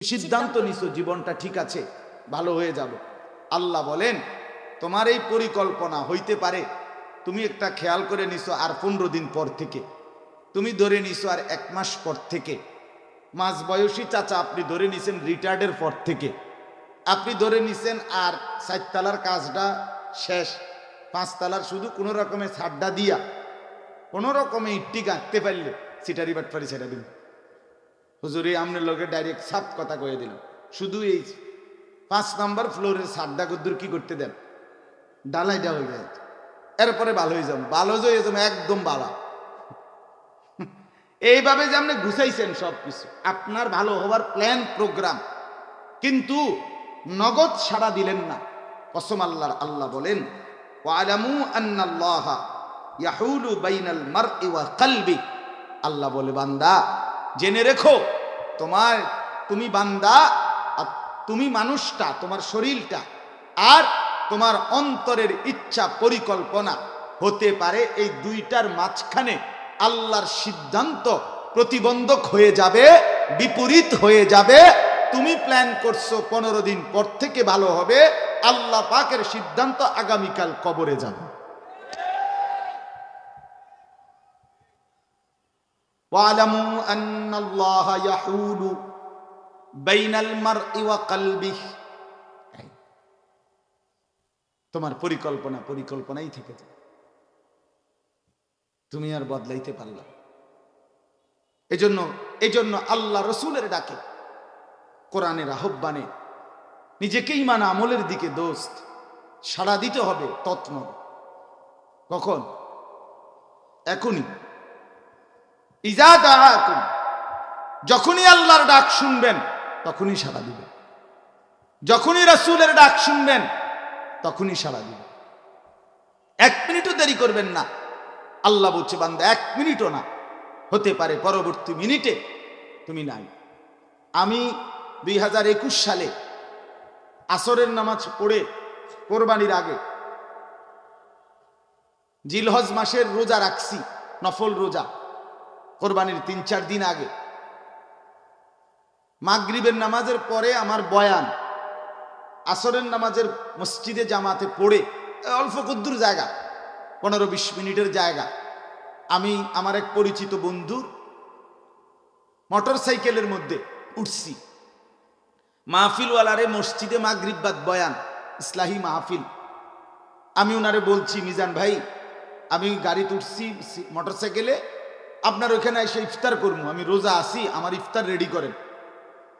সিদ্ধান্ত নিছো জীবনটা ঠিক আছে, ভালো হয়ে যাবে। আল্লাহ বলেন তোমার এই পরিকল্পনা হইতে পারে তুমি একটা খেয়াল করে নিছো আর 15 দিন পর থেকে, তুমি ধরে নিছো আর 1 মাস পর থেকে, মাঝ বয়সী চাচা আপনি ধরে নিছেন রিটায়ার্ডের পর থেকে, আপনি ধরে নিছেন আর 4 তলার কাজটা শেষ, 5 তলার শুধু কোনো রকমে ছাড্ডা দিয়া কোনো রকমে ইট্টি গাঁথতে পারলে সিটারি বাটফারি ছেড়ে দিন। হুজুরি আমনের লোকে ডাইরেক্ট সাপ কথা কয়ে দিল, শুধু এই 5 নম্বর ফ্লোরের ছাড্ডা কদ্দুর কি করতে দেন, ডালাইটা হয়ে যায়, এরপরে ভালো হয়ে যাবেন, ভালো হয়ে যাবেন একদম বালা। এইভাবে যে আপনি গুছাইছেন সব কিছু আপনার ভালো হওয়ার প্ল্যান প্রোগ্রাম, কিন্তু নগদ সাড়া দিলেন না। কসম আল্লাহর, আল্লাহ বলেন ওয়ালামু আন্নাল্লাহা ইয়াহুলু বাইনাল মারই ওয়া কলবি, আল্লাহ বলে বান্দা জেনে রেখো তুমি বান্দা, তুমি মানুষটা, তোমার শরীরটা আর তোমার অন্তরের ইচ্ছা পরিকল্পনা হতে পারে এই দুইটার মাঝখানে আল্লাহর সিদ্ধান্ত প্রতিবন্ধক হয়ে যাবে, বিপরীত হয়ে যাবে। তুমি প্ল্যান করছো 15 দিন পর থেকে ভালো হবে, আল্লাহ পাকের সিদ্ধান্ত আগামীকাল কবরে যাবে। ওয়ালামু আন্নাল্লাহা ইয়াহুলু বাইনাল মারই ওয়া কলবিহি, তোমার পরিকল্পনাই থেকে যায়, তুমি আর বদলাইতে পারলা। এজন্য আল্লাহ রসুলের ডাকে, কোরআনের আহ্বানে নিজেকে ঈমান আমলের দিকে দোস্ত সাড়া দিতে হবে। তৎন কখন? এখনই। ইজা দাআকুম, যখনই আল্লাহর ডাক শুনবেন তখনই সাড়া দিবেন, যখনই রাসূলের ডাক শুনবেন তখনই সাড়া দিবেন, 1 মিনিটও দেরি করবেন না। আল্লাহ বলছে বান্দা 1 মিনিটও না, হতে পারে পরবর্তী মিনিটে তুমি নাই। আমি 2021 সালে আসরের নামাজ পড়ে কোরবানির আগে জিলহজ মাসের রোজা রাখছি, নফল রোজা, কোরবানির 3-4 দিন আগে। মাগরিবের নামাজের পরে আমার বয়ান, আসরের নামাজের মসজিদে জামাতে পড়ে অল্প কদ্দুর জায়গা, 15-20 মিনিটের জায়গা, আমি আমার এক পরিচিত বন্ধুর মোটর সাইকেলের মধ্যে উঠছি। মাহফিলওয়ালারে মসজিদে মাগরিব বাদ বয়ান, ইসলাহি মাহফিল। আমি ওনারে বলছি মিজান ভাই আমি গাড়িতে উঠছি মোটর সাইকেলে, আপনার ওখানে এসে ইফতার করবো, আমি রোজা আসি, আমার ইফতার রেডি করেন।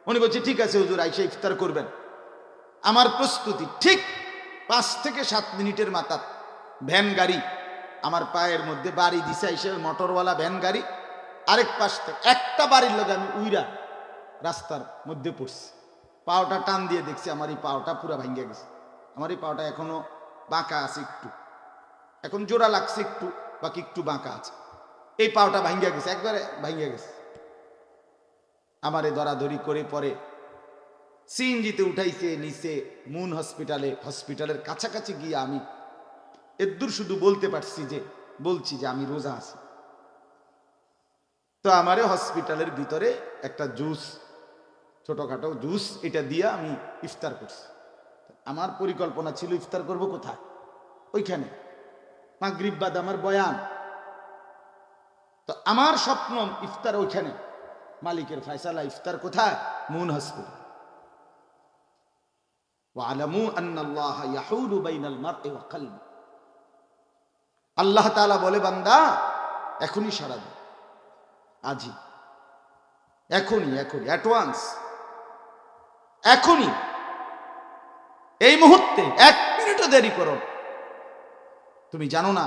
উনি বলছে ঠিক আছে হুজুর, আইসা ইফতার করবেন। আমার প্রস্তুতি ঠিক 5 থেকে 7 মিনিটের মাথা ভ্যান গাড়ি আমার পায়ের মধ্যে বাড়ি দিছে, এসে মোটরওয়ালা ভ্যান গাড়ি আরেক পাশ থেকে একটা বাড়ির লোক আমি উইরা রাস্তার মধ্যে পড়ছি। পাওটা টান দিয়ে দেখছি আমার এই পাওটা পুরো ভাঙ্গে গেছে, আমার এই পাওটা এখনো বাঁকা আছে, একটু এখন জোড়া লাগছে, একটু বাকি একটু বাঁকা আছে, এই পাওটা ভাঙ্গে গেছে, একবারে ভাঙ্গে গেছে। আমারে ধরাধরি করে পরে সিএনজিতে উঠাইছে নিচে মুন হসপিটালের কাছাকাছি গিয়ে আমি এদূর শুধু বলছি যে আমি রোজা আছি। তো আমারে হসপিটালের ভিতরে একটা জুস, ছোটখাটো জুস, এটা দিয়ে আমি ইফতার করছি। আমার পরিকল্পনা ছিল ইফতার করব কোথায়, ওইখানে মাগরিব বাদ আমার বয়ান, তো আমার স্বপ্ন ইফতার ওইখানে, মালিকের ফয়সালা ইফতার কোথায়, মুন হসপিটাল। ওয়ালামু আন্নাল্লাহা ইয়াহুলু বাইনাল মারই ওয়া কলবি, আল্লাহ তাআলা বলে বান্দা এখনই সাড়া দাও, আজই, এখনই অ্যাডভান্স, এখনই, এই মুহূর্তে 1 মিনিটও দেরি করো। তুমি জানো না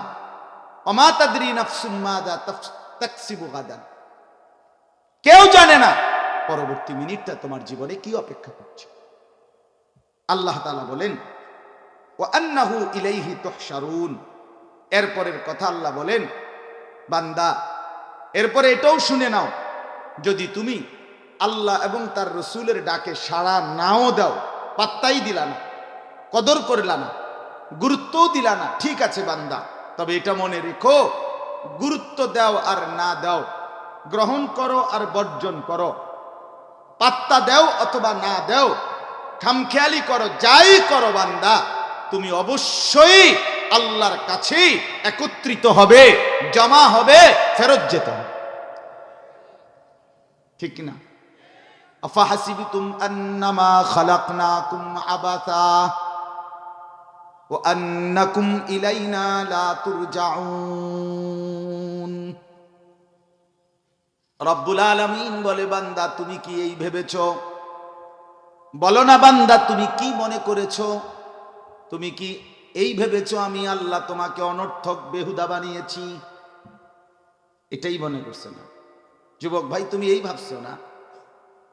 ওমা তাদরি নাফসুম মাযা তাকসিবু গাদান, কেউ জানে না পরবর্তী মিনিটটা তোমার জীবনে কি অপেক্ষা করছে। আল্লাহ তাআলা বলেন ওয়া আন্নাহু ইলাইহি তুহশারুন, এরপরের কথা আল্লাহ বলেন বান্দা এরপরে এটাও শুনে নাও, যদি তুমি আল্লাহ এবং তার রসুলের ডাকে সাড়া নাও দাও, পাত্তাই দিলা না, কদর করলা না, গুরুত্বও দিলা না, ঠিক আছে বান্দা, তবে এটা মনে রেখো গুরুত্ব দাও আর না দাও, গ্রহণ করো আর বর্জন করো, পাত্তা দেও অথবা না দেও, খামখেয়ালি করো, যাই করো বান্দা, তুমি অবশ্যই আল্লাহর কাছে একত্রিত হবে, জমা হবে, ফেরত যেতে হবে। ঠিক না? আফাহাসিবতুম আন্নামা খালাকনাকুম আবাসা ওয়া আন্নাকুম ইলাইনা লা তুরজাউন। রব্বুল আলামিন বলে, বান্দা তুমি কি এই ভেবেছো? বলো না বান্দা, তুমি কি মনে করেছো? তুমি কি এই ভেবেছো আমি আল্লাহ তোমাকে অনর্থক বেহুদা বানিয়েছি? এটাই মনে করছো না? যুবক ভাই, তুমি এই ভাবছো না?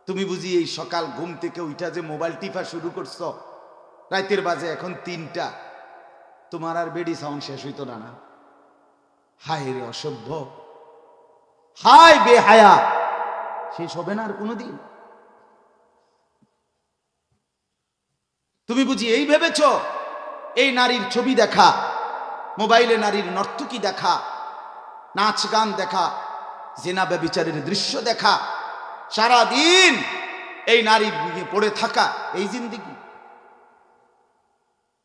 তুমি বুঝি এই সকাল ঘুম থেকে উঠা যে মোবাইল টিপা শুরু করছো, রাতের বাজে এখন 3টা, তোমার আর বেডি সাউন্ড শেষ হইতো না? না, হায় রে অসভ্য, হায় বেহায়া, শেষ হবে না আর কোনোদিন? তুমি বুঝি এই ভেবেছো এই নারীর ছবি দেখা, মোবাইলে নারীর নর্তকী দেখা, নাচ গান দেখা, জেনা ব্যভিচারের দৃশ্য দেখা, সারাদিন এই নারীর দিকে পড়ে থাকা, এই জিন্দেগি?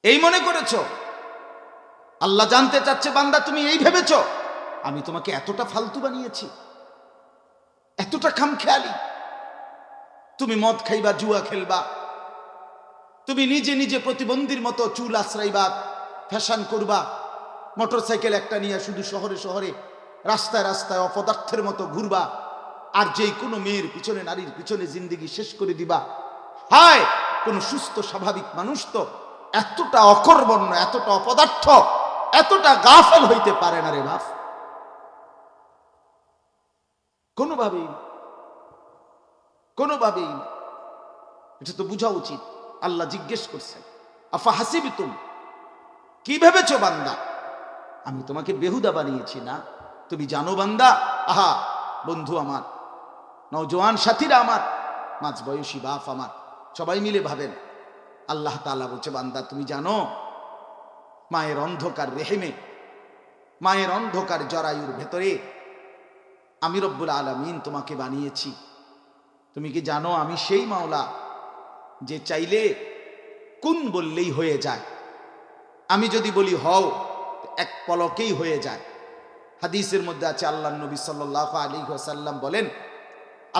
এই মনে করেছো? আল্লাহ জানতে চাচ্ছে, বান্দা তুমি এই ভেবেছো আমি তোমাকে এতটা ফালতু বানিয়েছি, এতটা খামখেয়ালি? তুমি মদ খাইবা, জুয়া খেলবা, তুমি নিজে নিজে প্রতিবন্ধীর মতো চুল আশ্রাইবা, ফ্যাশন করবা, মোটরসাইকেল একটা নিয়ে শুধু শহরে শহরে রাস্তায় রাস্তায় অপদার্থের মতো ঘুরবা, আর যেই কোনো মেয়ের পিছনে, নারীর পিছনে জিন্দেগি শেষ করে দিবা। হায়, কোন সুস্থ স্বাভাবিক মানুষ তো এতটা অকর্মণ্য, এতটা অপদার্থ, এতটা গাফেল হইতে পারে না রে বাপ, কোনোভাবেই, কোনোভাবেই। এটা তো বোঝা উচিত। আল্লাহ জিজ্ঞেস করছেন, আফা হাসিবতুম, কি ভেবেছো বান্দা আমি তোমাকে বেহুদা বানিয়েছি? না, তুমি জানো বান্দা? আহা বন্ধু আমার, নওজোয়ান সাথীরা আমার, মাঝবয়সী বাপ আমার, সবাই মিলে ভাবেন, আল্লাহ তাআলা বলছে, বান্দা তুমি জানো মায়ের অন্ধকার রেহেমে, মায়ের অন্ধকার জরায়ুর ভেতরে আমি রব্বুল আলামিন তোমাকে বানিয়েছি। তুমি কি জানো আমি সেই মাওলা যে চাইলে কুন বললেই হয়ে যায়, আমি যদি বলি হও এক পলকেই হয়ে যায়। হাদিসের মধ্যে আছে, আল্লাহ নবী সাল্লাল্লাহু আলাইহি ওয়াসাল্লাম বলেন,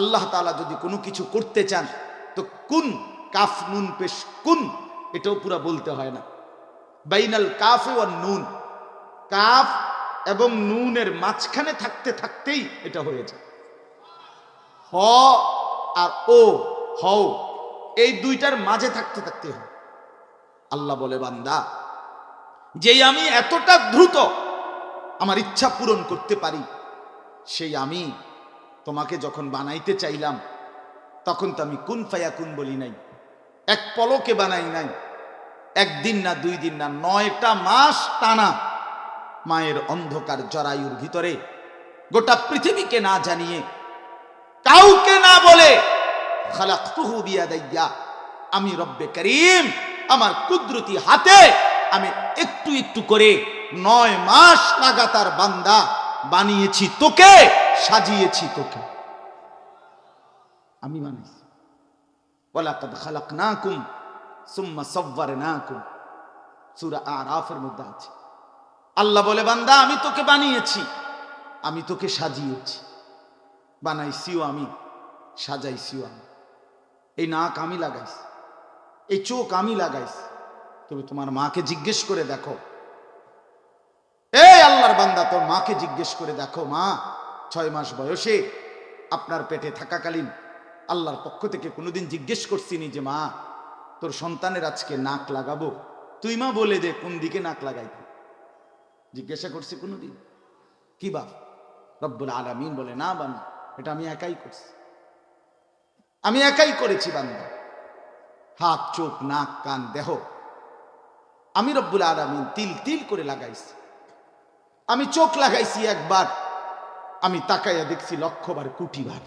আল্লাহ তাআলা যদি কোনো কিছু করতে চান তো কুন, কাফ নুন পেশ কুন, এটাও পুরা বলতে হয় না, বাইনাল কাফে ওয়ান নুন, কাফ এবং নুনের মাঝখানে থাকতে থাকতেই এটা হয়ে যায়। হ আর ও, হও, এই দুইটার মাঝে থাকতে থাকতে হয়। আল্লাহ বলে, বান্দা যেই আমি এতটা দ্রুত আমার ইচ্ছা পূরণ করতে পারি, সেই আমি তোমাকে যখন বানাইতে চাইলাম তখন তো আমি কুন ফায়াকুন বলি নাই, এক পলকে বানাই নাই, একদিন না, 2 দিন না, 9টা মাস টানা মায়ের অন্ধকার জরায়ুর ভিতরে গোটা পৃথিবীকে না জানিয়ে, কাউকে না বলে, খালাকতুহু বিয়াদাইয়া, আমি রব্বে করিম আমার কুদরতি হাতে আমি একটু একটু করে 9 মাস লাগাতার বান্দা বানিয়েছি তোকে, সাজিয়েছি তোকে, আমি বানিয়েছি। ওয়ালাকাদ খালাকনাকুম সুম্মা সাওয়ারনাকুম, সূরা আরাফের মধ্যে আছে। আল্লাহ বলে, বান্দা আমি তোকে বানিয়েছি, আমি তোকে সাজিয়েছি, বানাইছিও আমি, সাজাইছিও আমি। এই নাক আমি লাগাইছি, এই চোখ আমি লাগাইছি। তুমি তোমার মাকে জিজ্ঞেস করে দেখো, এই আল্লাহর বান্দা, তোর মাকে জিজ্ঞেস করে দেখো, মা 6 মাস বয়সে আপনার পেটে থাকাকালীন আল্লাহর পক্ষ থেকে কোনোদিন জিজ্ঞেস করছিনি যে মা তোর সন্তানের আজকে নাক লাগাবো, তুই মা বলে দে কোন দিকে নাক লাগাইতে? জিজ্ঞাসা করছি কোনোদিন? কি বাপ? রব্বুল আলামিন বলে, না বান্দা, এটা আমি একাই করছি, আমি একাই করেছি বান্দা। হাত, চোখ, নাক, কান, দেহ আমি রব্বুল আলামিন তিল তিল করে লাগাইছি। আমি চোখ লাগাইছি একবার, আমি তাকাইয়া দেখছি 1,00,000 বার, কোটি বার।